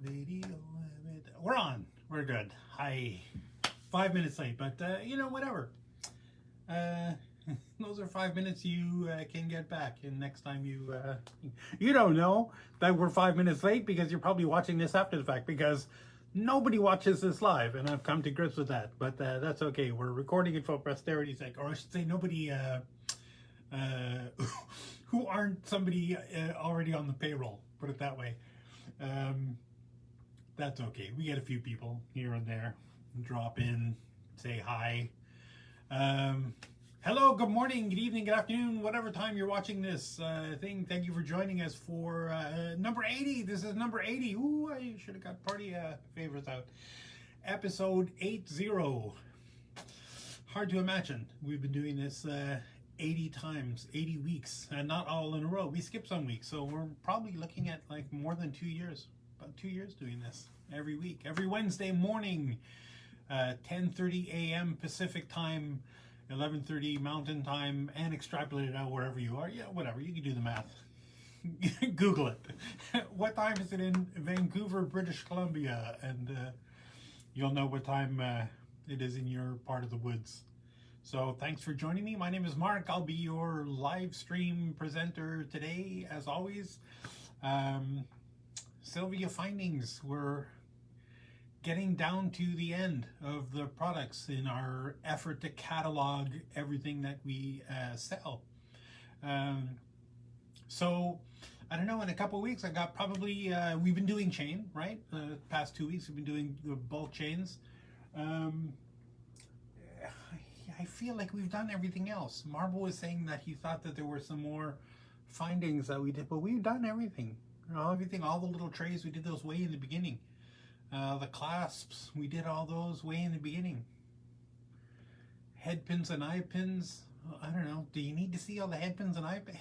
Video. We're on. We're good. Hi. 5 minutes late, but whatever. Those are 5 minutes you can get back, and next time you don't know that we're 5 minutes late because you're probably watching this after the fact, because nobody watches this live, and I've come to grips with that. But that's okay. We're recording it for posterity's sake, or I should say, nobody who aren't somebody already on the payroll. Put it that way. That's okay. We get a few people here and there drop in, say hi. Hello, good morning, good evening, good afternoon, whatever time you're watching this thing. Thank you for joining us for number 80. This is number 80. Ooh, I should have got party favorites out. Episode 80. Hard to imagine. We've been doing this 80 times, 80 weeks, and not all in a row. We skipped some weeks, so we're probably looking at like more than 2 years. About 2 years doing this every week, every Wednesday morning, 10:30 a.m. Pacific time, 11:30 Mountain time, and extrapolate it out wherever you are. Yeah, whatever. You can do the math. Google it. What time is it in Vancouver, British Columbia? And you'll know what time it is in your part of the woods. So thanks for joining me. My name is Mark. I'll be your live stream presenter today, as always. Sylvia findings. We're getting down to the end of the products in our effort to catalog everything that we sell. So I don't know, in a couple of weeks I got probably, we've been doing chain, right? The past 2 weeks we've been doing the bulk chains. I feel like we've done everything else. Marble was saying that he thought that there were some more findings that we did, but we've done everything. Everything, all the little trays, we did those way in the beginning. The clasps, we did all those way in the beginning. Head pins and eye pins, I don't know. Do you need to see all the head pins and eye pins,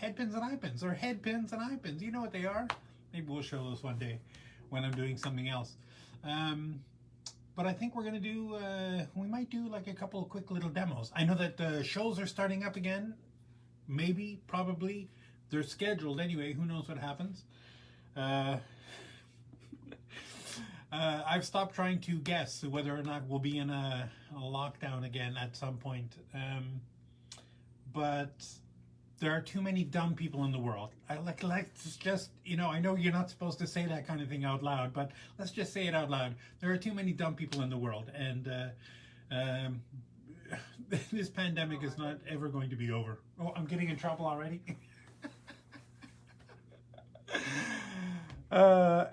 or head pins and eye pins? You know what they are? Maybe we'll show those one day when I'm doing something else. But I think we're going to do, we might do like a couple of quick little demos. I know that shows are starting up again. Maybe, probably. They're scheduled anyway. Who knows what happens? I've stopped trying to guess whether or not we'll be in a lockdown again at some point. But there are too many dumb people in the world. I like just, I know you're not supposed to say that kind of thing out loud, but let's just say it out loud. There are too many dumb people in the world, and this pandemic is not ever going to be over. Oh, I'm getting in trouble already.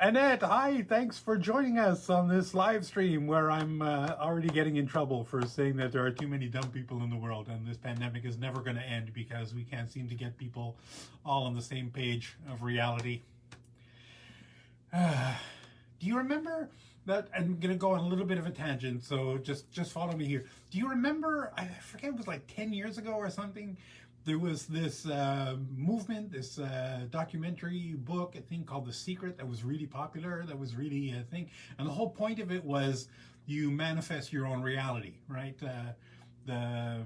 Annette, hi, thanks for joining us on this live stream where I'm already getting in trouble for saying that there are too many dumb people in the world and this pandemic is never going to end because we can't seem to get people all on the same page of reality. Do you remember that? I'm going to go on a little bit of a tangent, so just follow me here. Do you remember, I forget, it was like 10 years ago or something, there was this movement, this documentary book, a thing called The Secret, that was really popular, that was really a thing. And the whole point of it was you manifest your own reality, right? The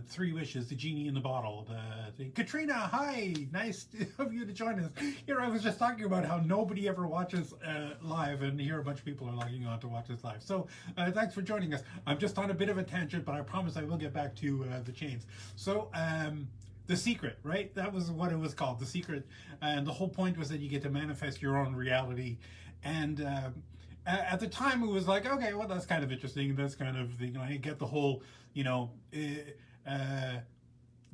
three wishes, the genie in the bottle, the thing. Katrina, hi, nice of you to join us. Here, I was just talking about how nobody ever watches live, and here a bunch of people are logging on to watch this live. So thanks for joining us. I'm just on a bit of a tangent, but I promise I will get back to the chains. So The Secret, right? That was what it was called, The Secret. And the whole point was that you get to manifest your own reality. And at the time, it was like, okay, well, that's kind of interesting. That's kind of, I get the whole,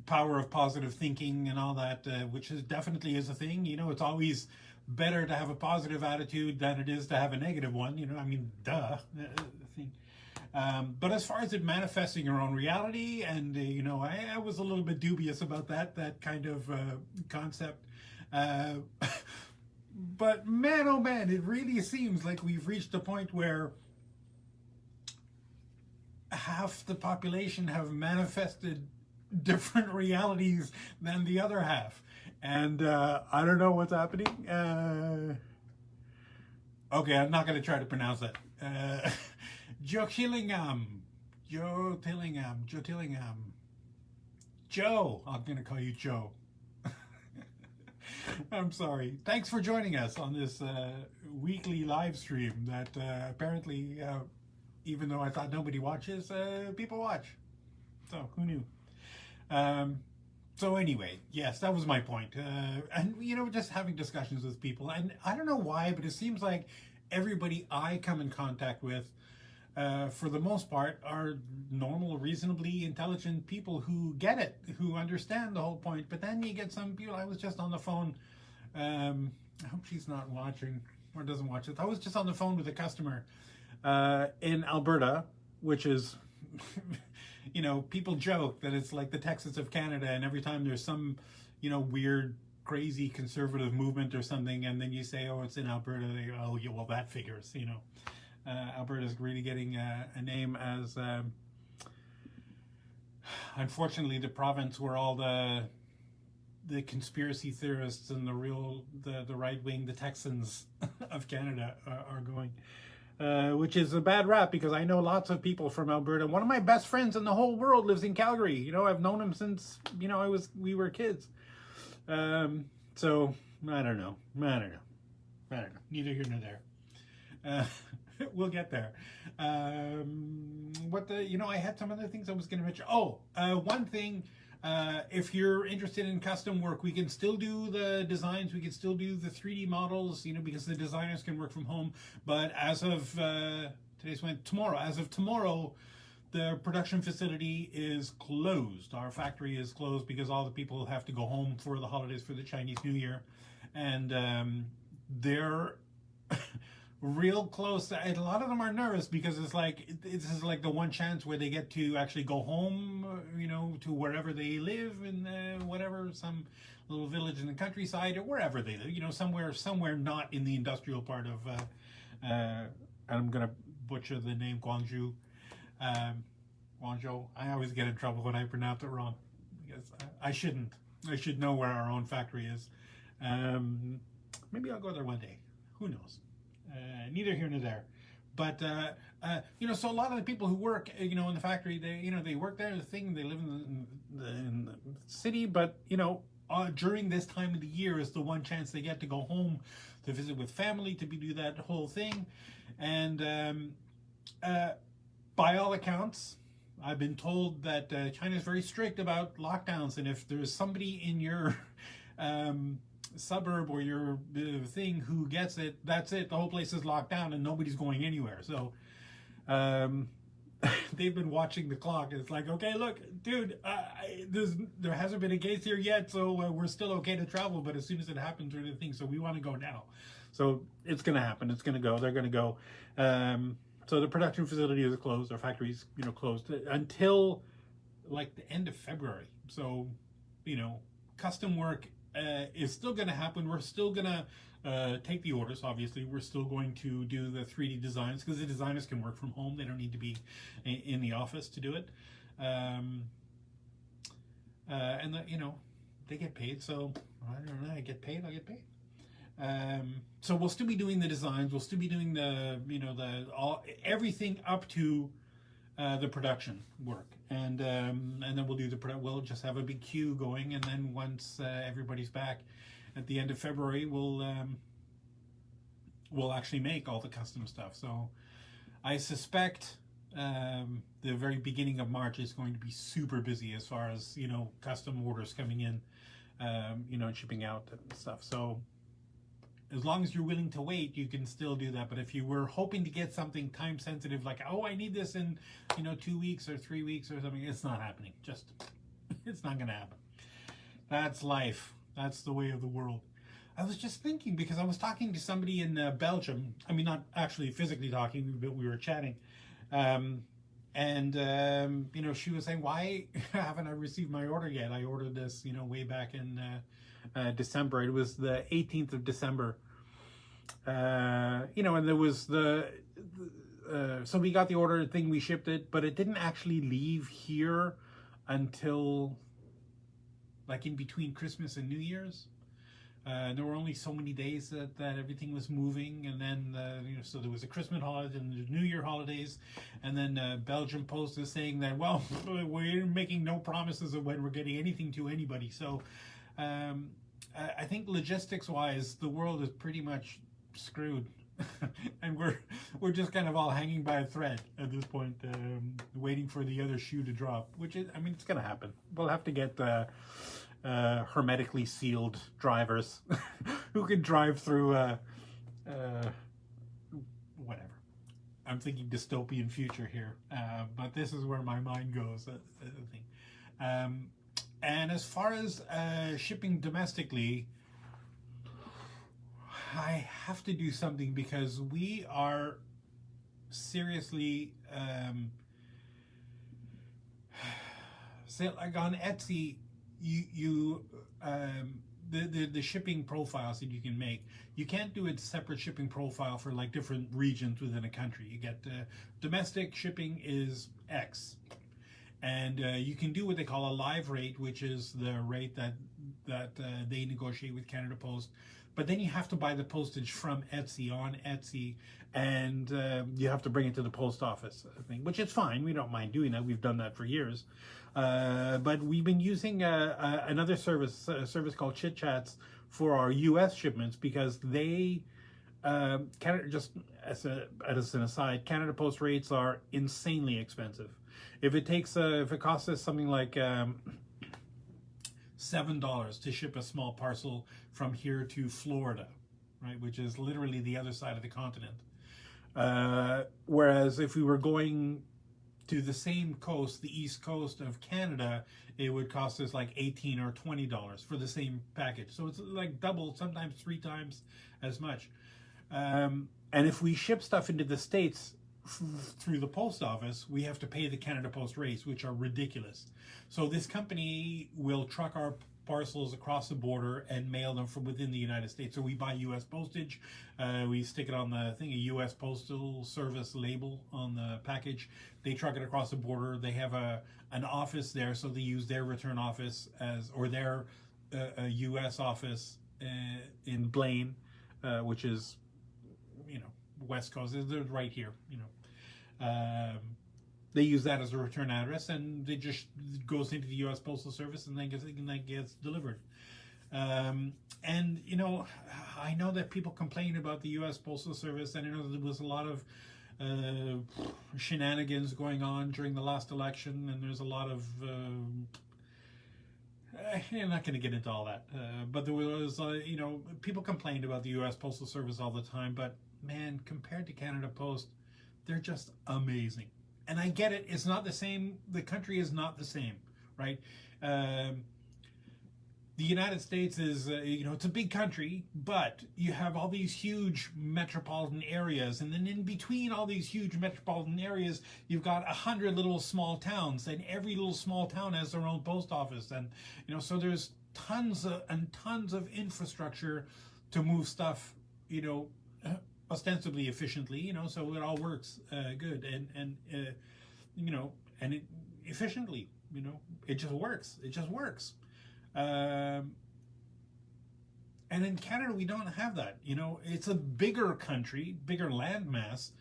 power of positive thinking and all that, which definitely is a thing. It's always better to have a positive attitude than it is to have a negative one. Duh. Thing. But as far as it manifesting your own reality, and I was a little bit dubious about that kind of concept. But man, oh man, it really seems like we've reached a point where half the population have manifested different realities than the other half. And I don't know what's happening. Okay, I'm not going to try to pronounce that. Joe Tillingham. Joe, I'm going to call you Joe. I'm sorry. Thanks for joining us on this weekly live stream that apparently, even though I thought nobody watches, people watch. So who knew? So anyway, yes, that was my point. And just having discussions with people, and I don't know why, but it seems like everybody I come in contact with, for the most part, are normal, reasonably intelligent people who get it, who understand the whole point. But then you get some people. I was just on the phone. I hope she's not watching or doesn't watch it. I was just on the phone with a customer in Alberta, which is, people joke that it's like the Texas of Canada, and every time there's some, weird, crazy conservative movement or something, and then you say, oh, it's in Alberta, they go, oh, yeah, well, that figures, Alberta's really getting a name as, unfortunately, the province where all the conspiracy theorists and the right wing, the Texans of Canada are going. Which is a bad rap because I know lots of people from Alberta. One of my best friends in the whole world lives in Calgary. I've known him since we were kids. So I don't know. Neither here nor there. We'll get there. I had some other things I was going to mention. One thing. If you're interested in custom work, we can still do the designs, we can still do the 3D models, because the designers can work from home. But as of tomorrow, the production facility is closed. Our factory is closed because all the people have to go home for the holidays for the Chinese New Year. And they're real close. A lot of them are nervous because this is like the one chance where they get to actually go home, to wherever they live in whatever, some little village in the countryside or wherever they live, somewhere not in the industrial part of I'm gonna butcher the name, Guangzhou. Guangzhou. I always get in trouble when I pronounce it wrong because I shouldn't. I should know where our own factory is. Maybe I'll go there one day. Who knows? Neither here nor there. But so a lot of the people who work, in the factory, they work there. They live in the city. But during this time of the year is the one chance they get to go home to visit with family, to do that whole thing. And by all accounts, I've been told that China is very strict about lockdowns, and if there's somebody in your suburb or your thing who gets it, that's it. The whole place is locked down and nobody's going anywhere. So they've been watching the clock. It's like, okay, look, dude, there hasn't been a case here yet, so we're still okay to travel. But as soon as it happens, or the thing, so we want to go now. So it's going to happen. It's going to go. They're going to go. So the production facility is closed. Our factory's closed until like the end of February. So custom work is still going to happen. We're still going to take the orders, obviously. We're still going to do the 3D designs because the designers can work from home. They don't need to be in the office to do it. And they get paid. So I don't know. I get paid. So we'll still be doing the designs. We'll still be doing the everything up to the production work, and then we'll just have a big queue going, and then once everybody's back at the end of February, we'll actually make all the custom stuff. So I suspect the very beginning of March is going to be super busy as far as custom orders coming in, and shipping out and stuff. So as long as you're willing to wait, you can still do that. But if you were hoping to get something time sensitive, like, oh, I need this in 2 weeks or 3 weeks or something, it's not happening. It's not going to happen. That's life. That's the way of the world. I was just thinking, because I was talking to somebody in Belgium. I mean, not actually physically talking, but we were chatting. She was saying, why haven't I received my order yet? I ordered this, way back in December. It was the 18th of December. And there was so we got the order thing, we shipped it, but it didn't actually leave here until like in between Christmas and New Year's. There were only so many days that everything was moving, and then so there was a Christmas holiday and the New Year holidays, and then Belgium Post is saying that, well, we're making no promises of when we're getting anything to anybody. So I think logistics-wise, the world is pretty much screwed. And we're just kind of all hanging by a thread at this point, waiting for the other shoe to drop, which is, I mean, it's going to happen. We'll have to get hermetically sealed drivers who can drive through whatever. I'm thinking dystopian future here, but this is where my mind goes. And as far as shipping domestically, I have to do something because we are seriously, say, like on Etsy, the shipping profiles that you can make, you can't do a separate shipping profile for like different regions within a country. You get domestic shipping is X, and you can do what they call a live rate, which is the rate that they negotiate with Canada Post. But then you have to buy the postage from Etsy on Etsy, and you have to bring it to the post office, I think, which is fine. We don't mind doing that. We've done that for years. But we've been using another service, a service called Chit Chats, for our U.S. shipments because they, Canada, just as an aside, Canada Post rates are insanely expensive. If it costs us something like $7 to ship a small parcel from here to Florida, right, which is literally the other side of the continent. Whereas if we were going to the same coast, the east coast of Canada, it would cost us like $18 or $20 for the same package. So it's like double, sometimes 3 times as much. And if we ship stuff into the States through the post office, we have to pay the Canada Post rates, which are ridiculous. So this company will truck our parcels across the border and mail them from within the United States. So we buy U.S. postage, we stick it on the thing, a U.S. Postal Service label on the package. They truck it across the border. They have an office there, so they use their return office or their U.S. office in Blaine, which is, West Coast. They're right here, They use that as a return address, and it just goes into the U.S. Postal Service and then gets delivered. And I know that people complain about the U.S. Postal Service, and I know there was a lot of shenanigans going on during the last election, and there's a lot of I'm not going to get into all that, but there was people complained about the U.S. Postal Service all the time, but man, compared to Canada Post, they're just amazing. And I get it, it's not the same, the country is not the same, right? The United States is, it's a big country, but you have all these huge metropolitan areas, and then in between all these huge metropolitan areas, you've got 100 little small towns, and every little small town has their own post office, and so there's tons of infrastructure to move stuff, ostensibly efficiently, so it all works good and it efficiently, it just works. And in Canada, we don't have that. It's a bigger country, bigger landmass,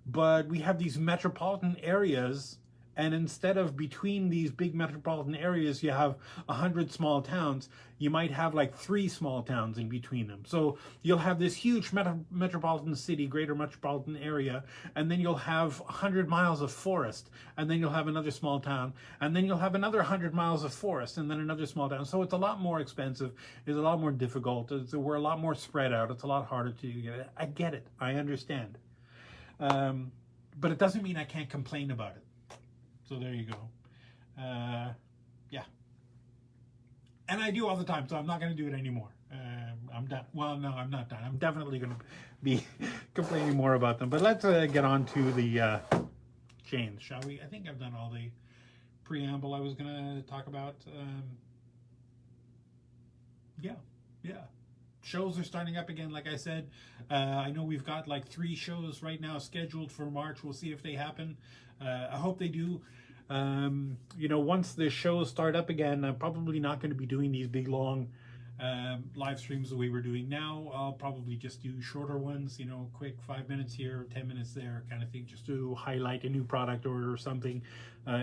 but we have these metropolitan areas. And instead of between these big metropolitan areas, you have 100 small towns, you might have like 3 small towns in between them. So you'll have this huge metropolitan city, greater metropolitan area, and then you'll have 100 miles of forest, and then you'll have another small town, and then you'll have another 100 miles of forest, and then another small town. So it's a lot more expensive, it's a lot more difficult, we're a lot more spread out, it's a lot harder to get it. I get it, I understand. But it doesn't mean I can't complain about it. So there you go. Yeah. And I do all the time, so I'm not going to do it anymore. I'm done. Well, no, I'm not done. I'm definitely going to be complaining more about them. But let's get on to the chains, shall we? I think I've done all the preamble I was going to talk about. Yeah. Shows are starting up again, like I said. I know we've got like 3 shows right now scheduled for March. We'll see if they happen. I hope they do. Once the shows start up again, I'm probably not going to be doing these big, long live streams the way we're doing now. I'll probably just do shorter ones, quick 5 minutes here, 10 minutes there kind of thing, just to highlight a new product or something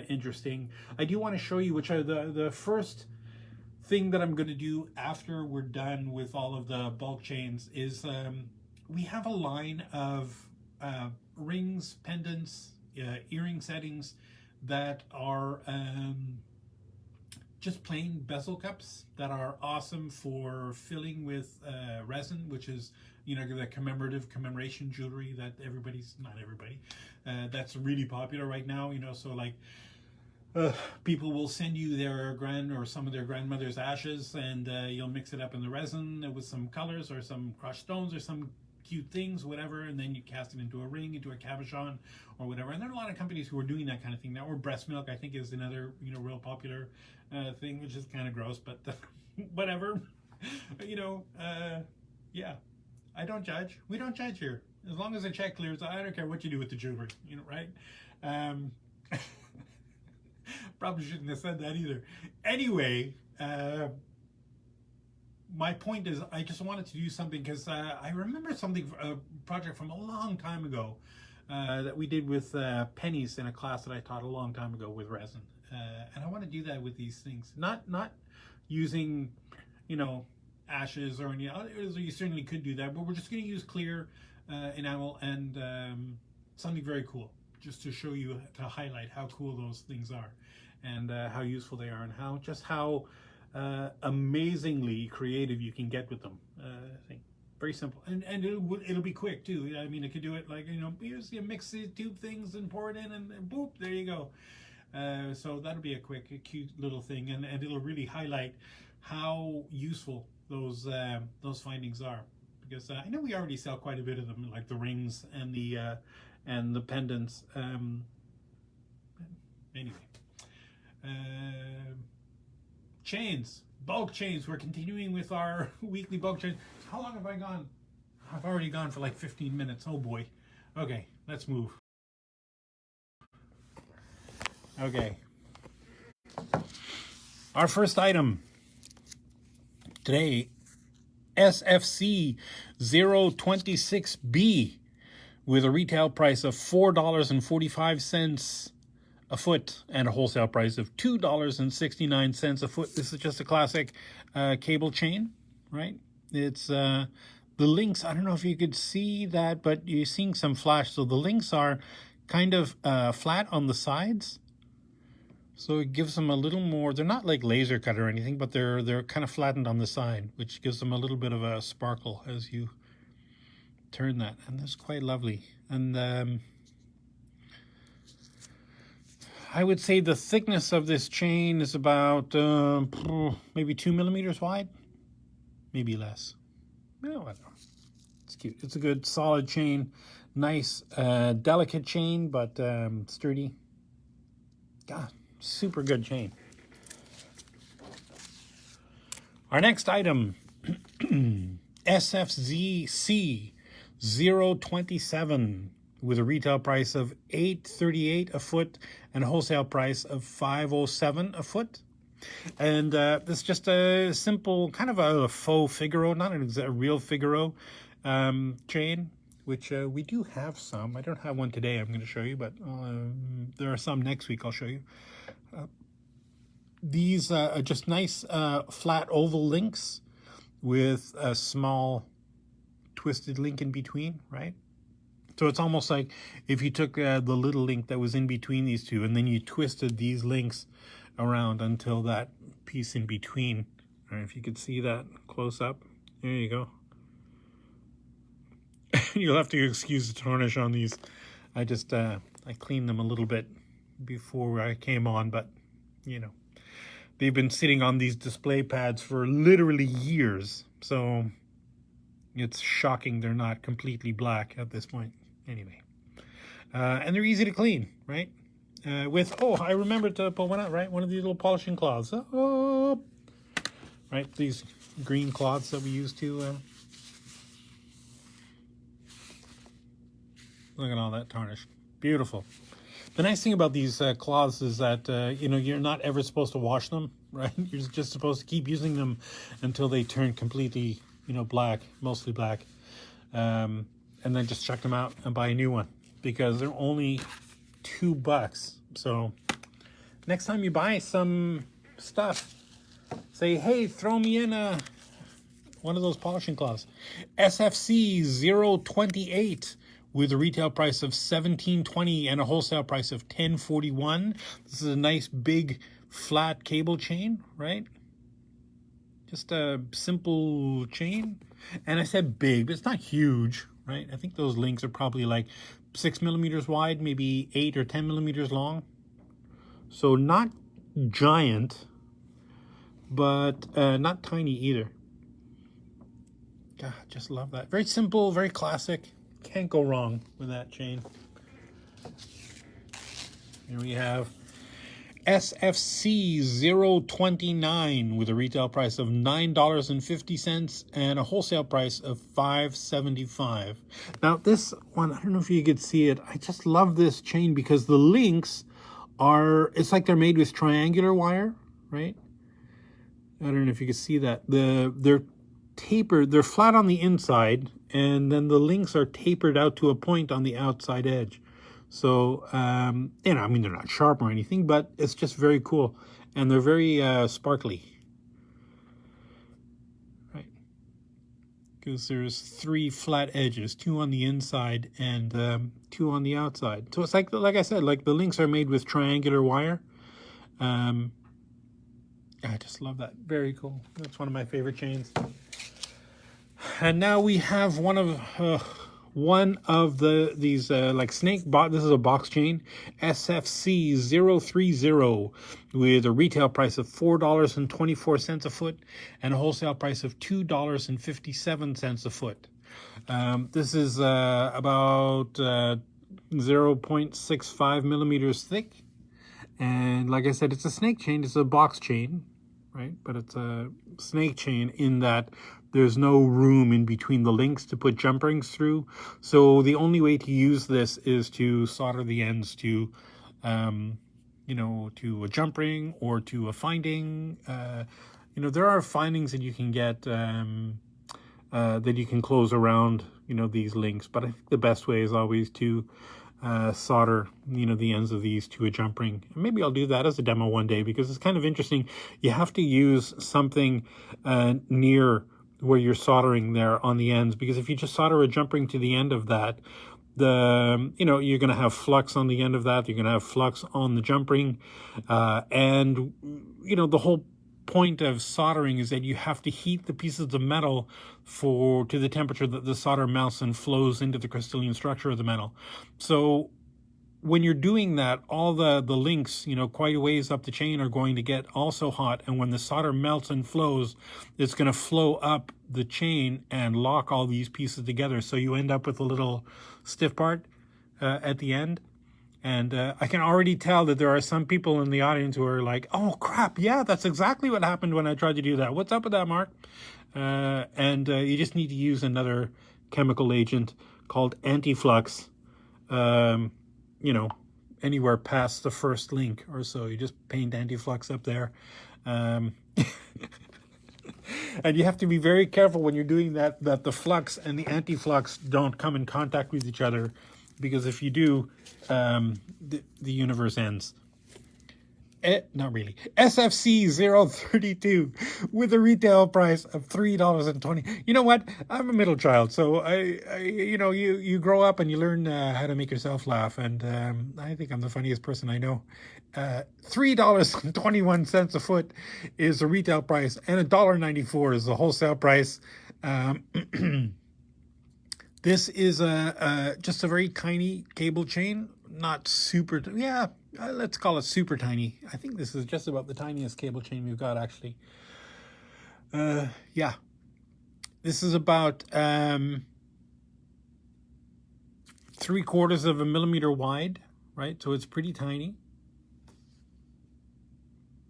interesting. I do want to show you, which are the first thing that I'm going to do after we're done with all of the bulk chains is we have a line of rings, pendants, earring settings that are just plain bezel cups that are awesome for filling with resin, which is, you know, the commemoration jewelry that not everybody, that's really popular right now, you know. So like people will send you their some of their grandmother's ashes, and you'll mix it up in the resin with some colors or some crushed stones or some cute things, whatever, and then you cast it into a ring, into a cabochon or whatever. And there are a lot of companies who are doing that kind of thing now. Or breast milk, I think, is another, you know, real popular thing, which is kind of gross, but whatever. You know, yeah, I don't judge. We don't judge here. As long as the check clears, I don't care what you do with the jewelry, you know, right? Probably shouldn't have said that either. Anyway, my point is, I just wanted to do something because I remember something, a project from a long time ago that we did with pennies in a class that I taught a long time ago with resin. And I want to do that with these things. Not using, you know, ashes or any others. You certainly could do that, but we're just going to use clear enamel and something very cool, just to show you, to highlight how cool those things are and how useful they are, and how amazingly creative you can get with them. I think very simple, and it'll be quick too. I mean, it could do it like, you know, here's, you mix the two things and pour it in, and boop, there you go. So that'll be a cute little thing, and it'll really highlight how useful those findings are, because I know we already sell quite a bit of them, like the rings and the pendants. Anyway, chains, bulk chains. We're continuing with our weekly bulk chains. How long have I gone? I've already gone for like 15 minutes. Oh boy. Okay, let's move. Okay. Our first item today, SFC 026B, with a retail price of $4.45 a foot and a wholesale price of $2.69 a foot. This is just a classic cable chain, right? It's the links. I don't know if you could see that, but you're seeing some flash. So the links are kind of flat on the sides. So it gives them a little more, they're not like laser cut or anything, but they're kind of flattened on the side, which gives them a little bit of a sparkle as you turn that. And that's quite lovely. And I would say the thickness of this chain is about maybe 2 millimeters wide, maybe less. No, I don't know. It's cute. It's a good solid chain, nice, delicate chain, but sturdy. God, super good chain. Our next item, SFZC 027, with a retail price of $8.38 a foot and a wholesale price of $5.07 a foot. And this is just a simple, kind of a faux Figaro, not a real Figaro chain, which we do have some. I don't have one today, I'm going to show you, but there are some next week I'll show you. These are just nice flat oval links with a small twisted link in between, right? So it's almost like if you took the little link that was in between these two, and then you twisted these links around until that piece in between. I don't know if you could see that close up. There you go. You'll have to excuse the tarnish on these. I just I cleaned them a little bit before I came on, but you know, they've been sitting on these display pads for literally years, so it's shocking they're not completely black at this point. Anyway, and they're easy to clean, right? I remember to pull one out, right? One of these little polishing cloths. Oh, right, these green cloths that we use to look at all that tarnish. Beautiful. The nice thing about these cloths is that you know, you're not ever supposed to wash them, right? You're just supposed to keep using them until they turn completely, you know, black, mostly black, and then just chuck them out and buy a new one, because they're only $2. So next time you buy some stuff, say, hey, throw me in a One of those polishing cloths. SFC 028 with a retail price of $17.20 and a wholesale price of $10.41. This is a nice big flat cable chain, right? Just a simple chain. And I said big, but it's not huge, right? I think those links are probably like 6 millimeters wide, maybe 8 or 10 millimeters long. So not giant, but not tiny either. God, just love that. Very simple, very classic. Can't go wrong with that chain. Here we have SFC 029 with a retail price of $9.50 and a wholesale price of $5.75. Now this one, I don't know if you could see it. I just love this chain because the links are, it's like they're made with triangular wire, right? I don't know if you can see that. They're tapered, they're flat on the inside, and then the links are tapered out to a point on the outside edge. So, I mean, they're not sharp or anything, but it's just very cool. And they're very sparkly. Right. Because there's 3 flat edges, 2 on the inside and 2 on the outside. So it's like I said, like the links are made with triangular wire. I just love that. Very cool. That's one of my favorite chains. And now we have one of these like snake box. This is a box chain, SFC 030 with a retail price of $4.24 a foot and a wholesale price of $2.57 a foot. This is about 0.65 millimeters thick. And like I said, it's a snake chain. It's a box chain, right? But it's a snake chain in that there's no room in between the links to put jump rings through. So the only way to use this is to solder the ends to, to a jump ring or to a finding. There are findings that you can get that you can close around, these links. But I think the best way is always to solder, the ends of these to a jump ring. And maybe I'll do that as a demo one day because it's kind of interesting. You have to use something near where you're soldering there on the ends, because if you just solder a jump ring to the end of that, you're going to have flux on the end of that. You're going to have flux on the jump ring. And the whole point of soldering is that you have to heat the pieces of metal to the temperature that the solder melts and flows into the crystalline structure of the metal. So when you're doing that, all the links, quite a ways up the chain are going to get also hot. And when the solder melts and flows, it's going to flow up the chain and lock all these pieces together. So you end up with a little stiff part at the end. And I can already tell that there are some people in the audience who are like, oh, crap, yeah, that's exactly what happened when I tried to do that. What's up with that, Mark? And you just need to use another chemical agent called anti-flux, anywhere past the first link or so. You just paint anti-flux up there. And you have to be very careful when you're doing that the flux and the anti-flux don't come in contact with each other, because if you do, the universe ends. Not really. SFC 032 with a retail price of $3.20. You know what? I'm a middle child, so you grow up and you learn how to make yourself laugh, and I think I'm the funniest person I know. $3.21 a foot is the retail price, and $1.94 is the wholesale price. This is just a very tiny cable chain, not super, let's call it super tiny. I think this is just about the tiniest cable chain we've got, actually. This is about 3/4 of a millimeter wide, right? So it's pretty tiny.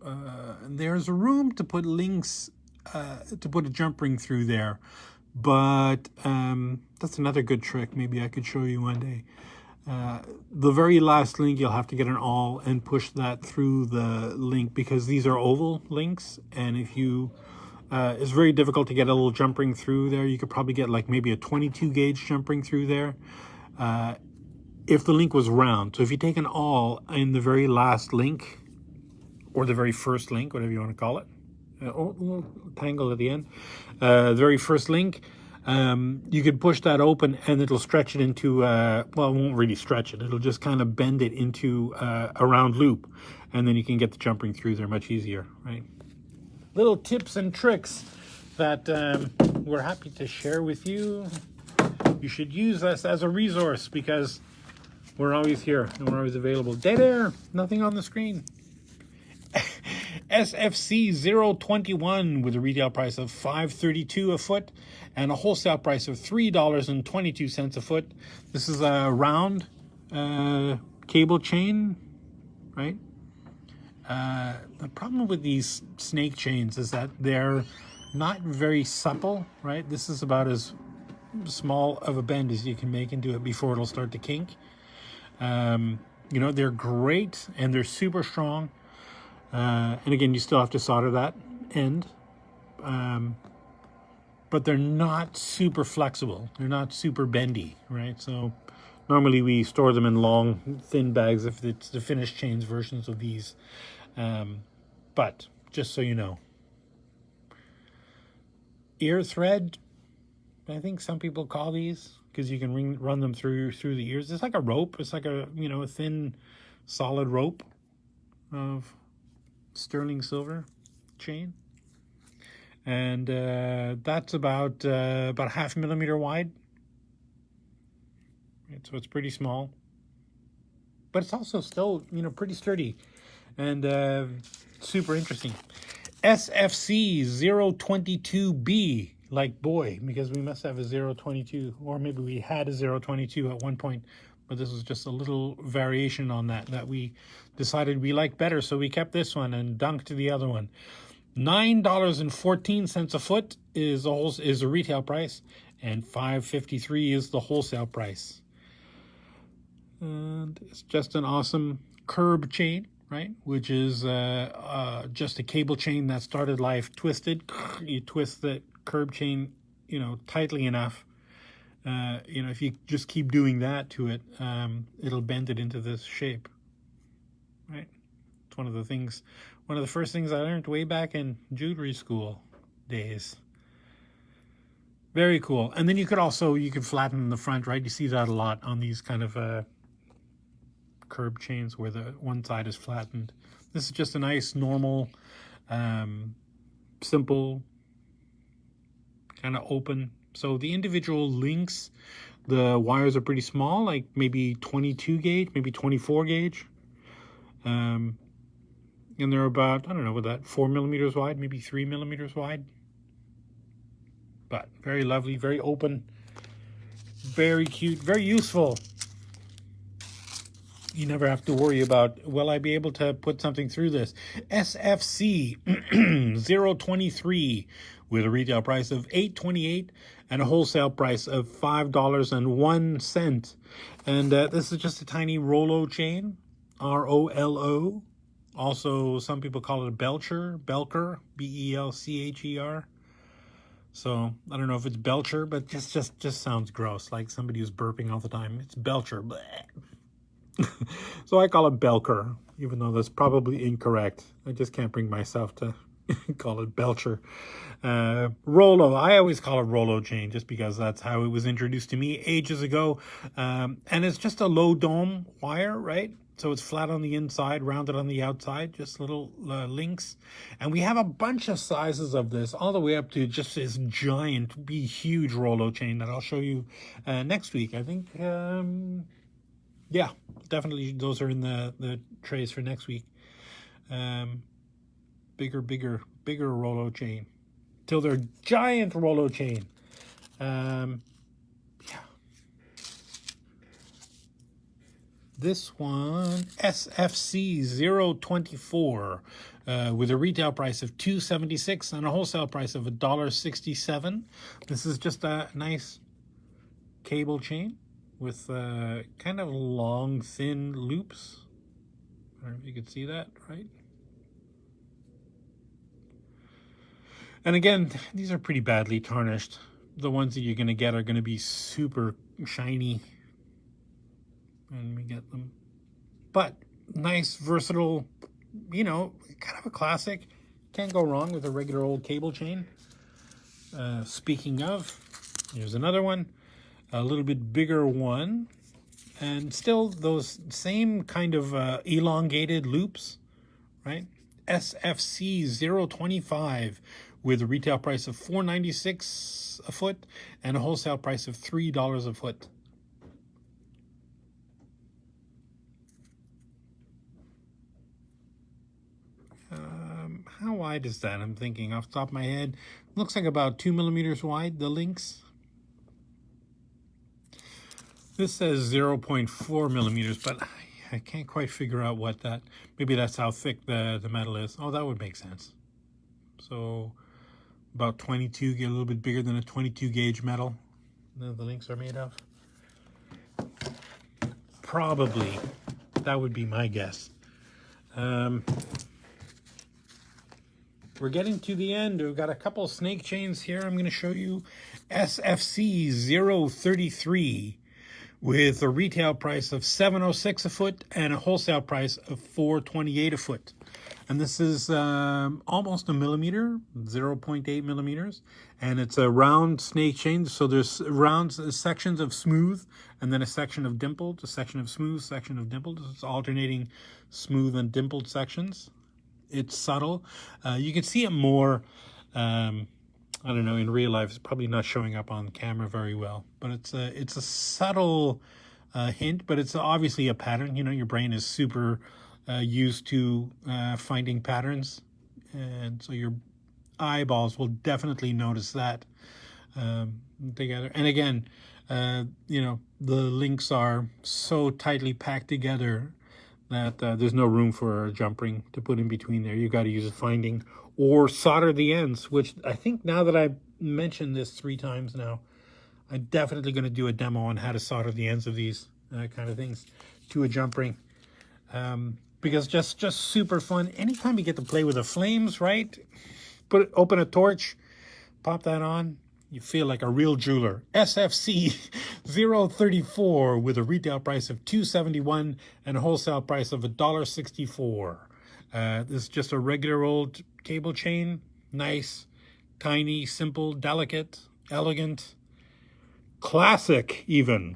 And there's room to put links, to put a jump ring through there. But that's another good trick. Maybe I could show you one day. The very last link, you'll have to get an awl and push that through the link, because these are oval links. And if you, it's very difficult to get a little jump ring through there. You could probably get like maybe a 22 gauge jump ring through there. If the link was round. So if you take an awl in the very last link, or the very first link, whatever you want to call it, a little tangle at the end. The very first link, you could push that open and it'll stretch it into, well, it won't really stretch it. It'll just kind of bend it into a round loop. And then you can get the jump ring through there much easier, right? Little tips and tricks that we're happy to share with you. You should use us as a resource because we're always here and we're always available. Dead air, nothing on the screen. SFC 021 with a retail price of $5.32 a foot and a wholesale price of $3.22 a foot. This is a round cable chain, right? The problem with these snake chains is that they're not very supple, right? This is about as small of a bend as you can make into it before it'll start to kink. You know, they're great and they're super strong. And again, you still have to solder that end. But they're not super flexible. They're not super bendy, right? So normally we store them in long, thin bags if it's the finished chains versions of these. But just so you know. Ear thread, I think some people call these, because you can run them through the ears. It's like a rope. It's like a, you know, a thin, solid rope of sterling silver chain. And that's about a 0.5 millimeter wide. Right, so it's pretty small. But it's also still, you know, pretty sturdy and super interesting. SFC 022B, like boy, because we must have a 022, or maybe we had a 022 at one point, but this was just a little variation on that we decided we liked better, so we kept this one and dunked the other one. $9.14 a foot is a retail price, and $5.53 is the wholesale price. And it's just an awesome curb chain, right? Which is just a cable chain that started life twisted. You twist the curb chain, you know, tightly enough. You know, if you just keep doing that to it, it'll bend it into this shape, right? It's one of the first things I learned way back in jewelry school days. Very cool. And then you could flatten the front, right? You see that a lot on these kind of curb chains where the one side is flattened. This is just a nice, normal, simple, kind of open. So the individual links, the wires are pretty small, like maybe 22 gauge, maybe 24 gauge. And they're about, I don't know, with that 4 millimeters wide, maybe 3 millimeters wide. But very lovely, very open, very cute, very useful. You never have to worry about, will I be able to put something through this? SFC 023 with a retail price of $8.28 and a wholesale price of $5.01. And this is just a tiny Rolo chain, R-O-L-O. Also, some people call it a Belcher, B-E-L-C-H-E-R. So I don't know if it's Belcher, but just sounds gross, like somebody who's burping all the time. It's Belcher. Bleh. So I call it Belker, even though that's probably incorrect. I just can't bring myself to call it Belcher. Rolo, I always call it Rolo chain just because that's how it was introduced to me ages ago. And it's just a low dome wire, right? So it's flat on the inside, rounded on the outside, just little links. And we have a bunch of sizes of this, all the way up to just this giant, huge Rolo chain that I'll show you next week. I think, yeah, definitely those are in the trays for next week. Bigger Rolo chain. Till they're giant Rolo chain. Yeah. This one, SFC 024, with a retail price of $2.76 and a wholesale price of $1.67. This is just a nice cable chain with kind of long, thin loops. I don't know if you can see that, right? And again, these are pretty badly tarnished. The ones that you're going to get are going to be super shiny. And we get them. But nice, versatile, you know, kind of a classic. Can't go wrong with a regular old cable chain. Speaking of, here's another one, a little bit bigger one, and still those same kind of elongated loops, right? SFC 025 with a retail price of $4.96 a foot and a wholesale price of $3 a foot. How wide is that? I'm thinking off the top of my head. Looks like about 2 millimeters wide, the links. This says 0.4 millimeters, but I can't quite figure out what that, maybe that's how thick the metal is. Oh, that would make sense. So about 22, get a little bit bigger than a 22 gauge metal. The links are made of. Probably, that would be my guess. We're getting to the end. We've got a couple snake chains here. I'm going to show you SFC 033 with a retail price of $7.06 a foot and a wholesale price of $4.28 a foot. And this is almost a millimeter, 0.8 millimeters. And it's a round snake chain. So there's round sections of smooth and then a section of dimpled, a section of smooth, section of dimpled. It's alternating smooth and dimpled sections. It's subtle. You can see it more, I don't know, in real life. It's probably not showing up on camera very well. But it's a subtle hint, but it's obviously a pattern. You know, your brain is super used to finding patterns. And so your eyeballs will definitely notice that together. And again, you know, the links are so tightly packed together that there's no room for a jump ring to put in between there. You got to use a finding or solder the ends, which I think now that I've mentioned this 3 times now, I'm definitely going to do a demo on how to solder the ends of these kind of things to a jump ring. Because just super fun. Anytime you get to play with the flames, right? Open a torch, pop that on. You feel like a real jeweler. SFC 034 with a retail price of $2.71 and a wholesale price of $1.64. This is just a regular old cable chain. Nice, tiny, simple, delicate, elegant, classic even.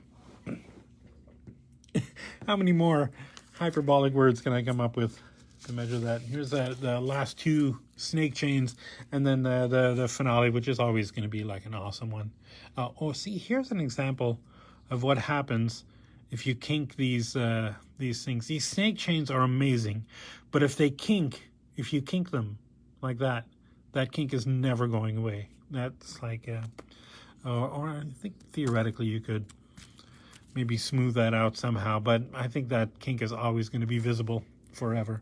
How many more hyperbolic words can I come up with to measure that? Here's the last 2 snake chains, and then the finale, which is always going to be like an awesome one. Oh, see, here's an example of what happens if you kink these things. These snake chains are amazing, but if you kink them like that kink is never going away. That's like, or I think theoretically you could maybe smooth that out somehow, but I think that kink is always going to be visible forever.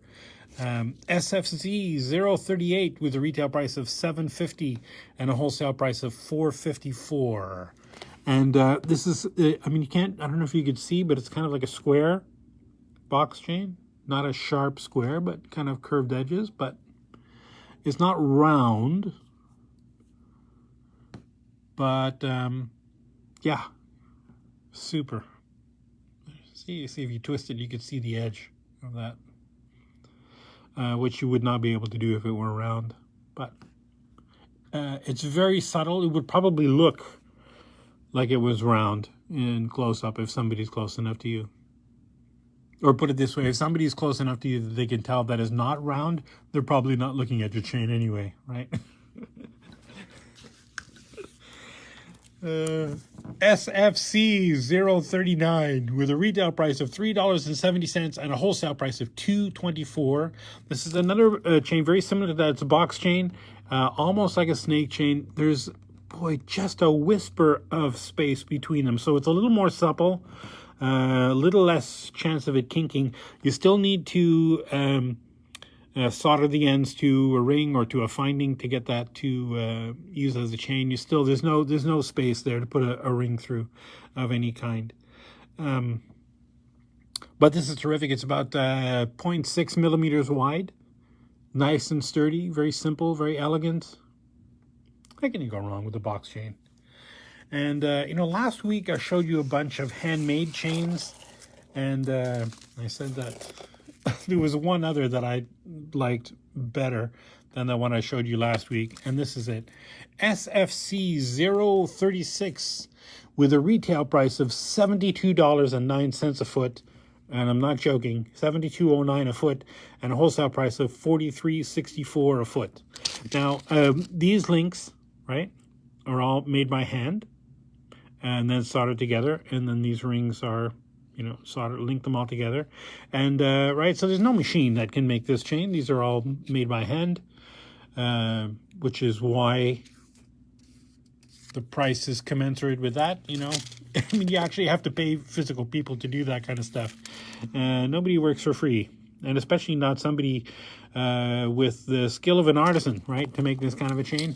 SFC 038 with a retail price of $7.50 and a wholesale price of $4.54. And this is, I mean, I don't know if you could see, but it's kind of like a square box chain. Not a sharp square, but kind of curved edges, but it's not round. But, yeah, super. See if you twist it, you could see the edge of that. Which you would not be able to do if it were round. But it's very subtle. It would probably look like it was round in close-up if somebody's close enough to you. Or put it this way, if somebody's close enough to you that they can tell that is not round, they're probably not looking at your chain anyway, right? SFC 039 with a retail price of $3.70 and a wholesale price of $2.24. This is another chain very similar to that. It's a box chain, almost like a snake chain. There's, boy, just a whisper of space between them. So it's a little more supple, a little less chance of it kinking. You still need to solder the ends to a ring or to a finding to get that to use as a chain. There's no space there to put a ring through of any kind. But this is terrific. It's about 0.6 millimeters wide, nice and sturdy, very simple, very elegant. How can you go wrong with a box chain? And you know, last week I showed you a bunch of handmade chains, and I said that there was one other that I liked better than the one I showed you last week, and this is it. SFC 036 with a retail price of $72.09 a foot, and I'm not joking, $72.09 a foot, and a wholesale price of $43.64 a foot. Now, these links, right, are all made by hand and then soldered together, and then these rings are, you know, soldered, link them all together, and right, so there's no machine that can make this chain. These are all made by hand, which is why the price is commensurate with that, you know. I mean, you actually have to pay physical people to do that kind of stuff. Nobody works for free, and especially not somebody with the skill of an artisan, right, to make this kind of a chain.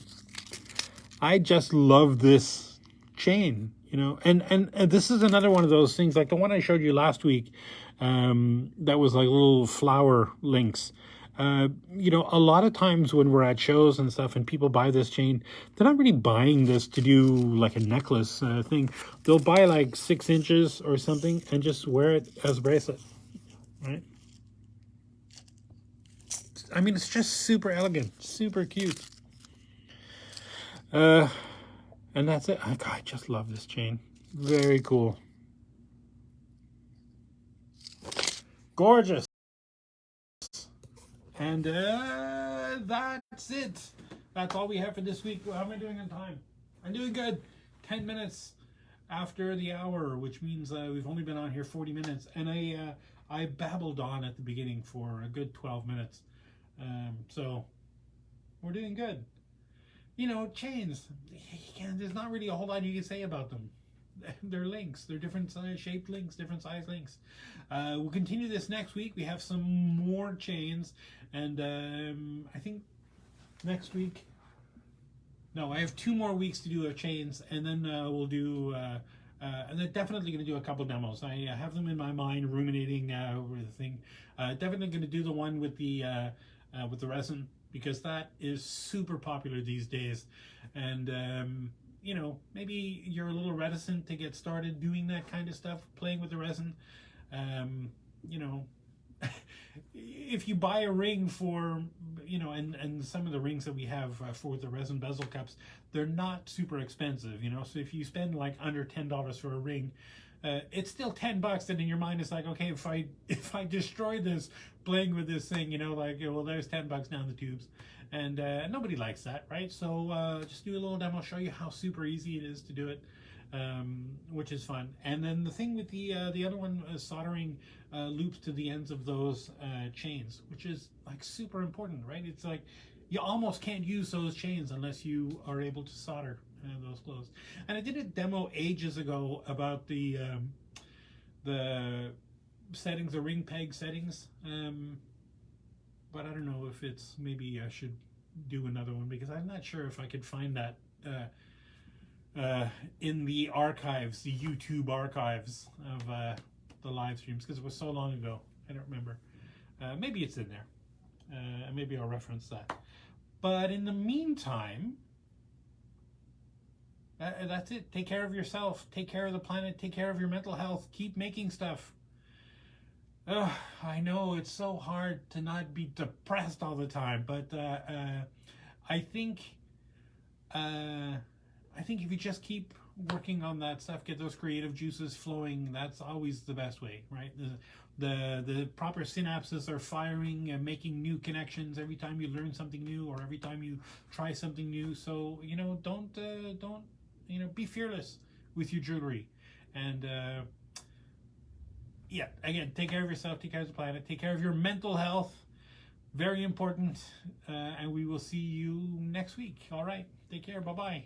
I just love this chain, you know, and this is another one of those things, like the one I showed you last week, that was like little flower links. You know, a lot of times when we're at shows and stuff and people buy this chain, they're not really buying this to do like a necklace thing. They'll buy like 6 inches or something and just wear it as a bracelet, right? I mean, it's just super elegant, super cute. And that's it. I just love this chain. Very cool. Gorgeous. And that's it. That's all we have for this week. How am I doing on time? I'm doing good. 10 minutes after the hour, which means we've only been on here 40 minutes. And I babbled on at the beginning for a good 12 minutes. So we're doing good. You know, chains. There's not really a whole lot you can say about them. They're links. They're different shaped links, different size links. We'll continue this next week. We have some more chains, and I think next week. No, I have 2 more weeks to do of chains, and then we'll do. And they're definitely going to do a couple demos. I have them in my mind, ruminating over the thing. Definitely going to do the one with the resin, because that is super popular these days, and you know, maybe you're a little reticent to get started doing that kind of stuff, playing with the resin. You know, if you buy a ring for, you know, and some of the rings that we have for the resin bezel cups, they're not super expensive, you know. So if you spend like under $10 for a ring, it's still $10, and in your mind it's like, okay, if I destroy this playing with this thing, you know, like, well, there's $10 down the tubes, and nobody likes that, right? So just do a little demo, show you how super easy it is to do it, which is fun. And then the thing with the other one is soldering loops to the ends of those chains, which is like super important, right? It's like you almost can't use those chains unless you are able to solder those closed. And I did a demo ages ago about the settings, the ring peg settings, but I don't know if it's, maybe I should do another one, because I'm not sure if I could find that in the archives, the YouTube archives of the live streams, because it was so long ago. I don't remember. Maybe it's in there. Maybe I'll reference that. But in the meantime, that's it. Take care of yourself. Take care of the planet. Take care of your mental health. Keep making stuff. I know it's so hard to not be depressed all the time, but I think if you just keep working on that stuff, get those creative juices flowing, that's always the best way, right? The proper synapses are firing and making new connections every time you learn something new, or every time you try something new. So, you know, don't you know, be fearless with your jewelry, and yeah, again, take care of yourself, take care of the planet, take care of your mental health, very important, and we will see you next week. All right, take care, bye-bye.